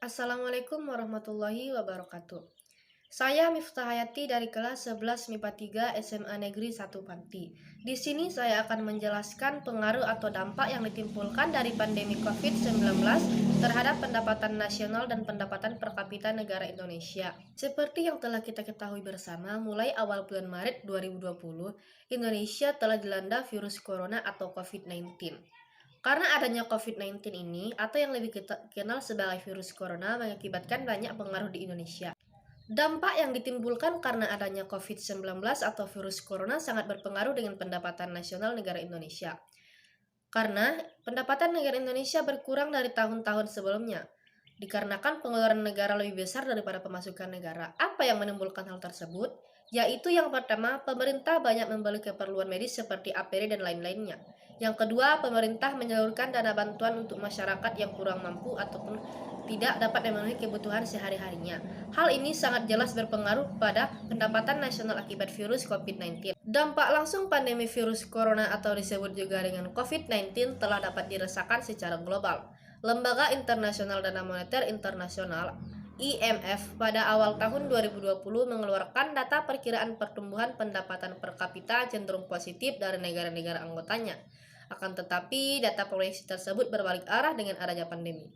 Assalamualaikum warahmatullahi wabarakatuh. Saya Miftah Hayati dari kelas 11 MIPA 3 SMA Negeri 1 Panti. Di sini saya akan menjelaskan pengaruh atau dampak yang ditimbulkan dari pandemi COVID-19 terhadap pendapatan nasional dan pendapatan per kapita negara Indonesia. Seperti yang telah kita ketahui bersama, mulai awal bulan Maret 2020, Indonesia telah dilanda virus corona atau COVID-19. Karena adanya COVID-19 ini, atau yang lebih kita kenal sebagai virus corona, mengakibatkan banyak pengaruh di Indonesia. Dampak yang ditimbulkan karena adanya COVID-19 atau virus corona sangat berpengaruh dengan pendapatan nasional negara Indonesia. Karena pendapatan negara Indonesia berkurang dari tahun-tahun sebelumnya, dikarenakan pengeluaran negara lebih besar daripada pemasukan negara. Apa yang menimbulkan hal tersebut? Yaitu yang pertama, pemerintah banyak membeli keperluan medis seperti APD dan lain-lainnya. Yang kedua, pemerintah menyalurkan dana bantuan untuk masyarakat yang kurang mampu ataupun tidak dapat memenuhi kebutuhan sehari-harinya. Hal ini sangat jelas berpengaruh pada pendapatan nasional akibat virus COVID-19. Dampak langsung pandemi virus corona atau disebut juga dengan COVID-19 telah dapat dirasakan secara global. Lembaga Internasional Dana Moneter Internasional IMF pada awal tahun 2020 mengeluarkan data perkiraan pertumbuhan pendapatan per kapita cenderung positif dari negara-negara anggotanya. Akan tetapi, data proyeksi tersebut berbalik arah dengan adanya pandemi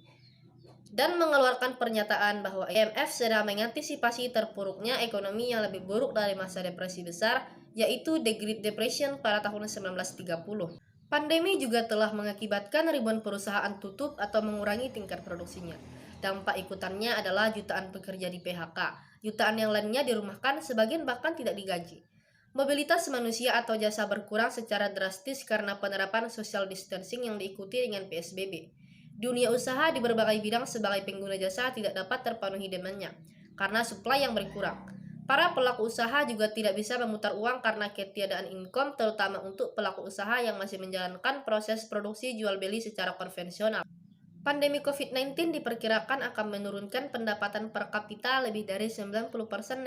dan mengeluarkan pernyataan bahwa IMF sedang mengantisipasi terpuruknya ekonomi yang lebih buruk dari masa depresi besar, yaitu The Great Depression pada tahun 1930. Pandemi juga telah mengakibatkan ribuan perusahaan tutup atau mengurangi tingkat produksinya. Dampak ikutannya adalah jutaan pekerja di PHK, jutaan yang lainnya dirumahkan, sebagian bahkan tidak digaji. Mobilitas manusia atau jasa berkurang secara drastis karena penerapan social distancing yang diikuti dengan PSBB. Dunia usaha di berbagai bidang sebagai pengguna jasa tidak dapat terpenuhi demandnya karena supply yang berkurang. Para pelaku usaha juga tidak bisa memutar uang karena ketiadaan income, terutama untuk pelaku usaha yang masih menjalankan proses produksi jual beli secara konvensional. Pandemi COVID-19 diperkirakan akan menurunkan pendapatan per kapita lebih dari 90%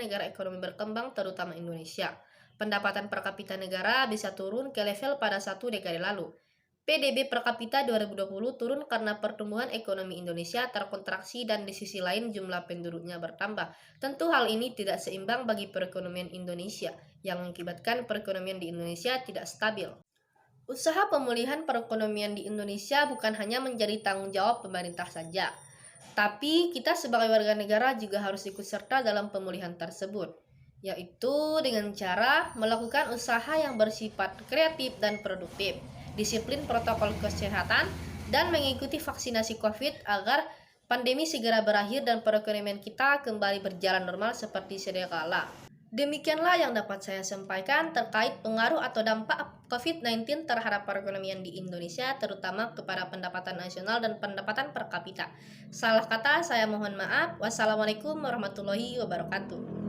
negara ekonomi berkembang, terutama Indonesia. Pendapatan per kapita negara bisa turun ke level pada satu dekade lalu. PDB per kapita 2020 turun karena pertumbuhan ekonomi Indonesia terkontraksi dan di sisi lain jumlah penduduknya bertambah. Tentu hal ini tidak seimbang bagi perekonomian Indonesia, yang mengakibatkan perekonomian di Indonesia tidak stabil. Usaha pemulihan perekonomian di Indonesia bukan hanya menjadi tanggung jawab pemerintah saja, tapi kita sebagai warga negara juga harus ikut serta dalam pemulihan tersebut, yaitu dengan cara melakukan usaha yang bersifat kreatif dan produktif, disiplin protokol kesehatan, dan mengikuti vaksinasi COVID agar pandemi segera berakhir dan perekonomian kita kembali berjalan normal seperti sedia kala. Demikianlah yang dapat saya sampaikan terkait pengaruh atau dampak COVID-19 terhadap perekonomian di Indonesia, terutama kepada pendapatan nasional dan pendapatan per kapita. Salah kata saya mohon maaf. Wassalamualaikum warahmatullahi wabarakatuh.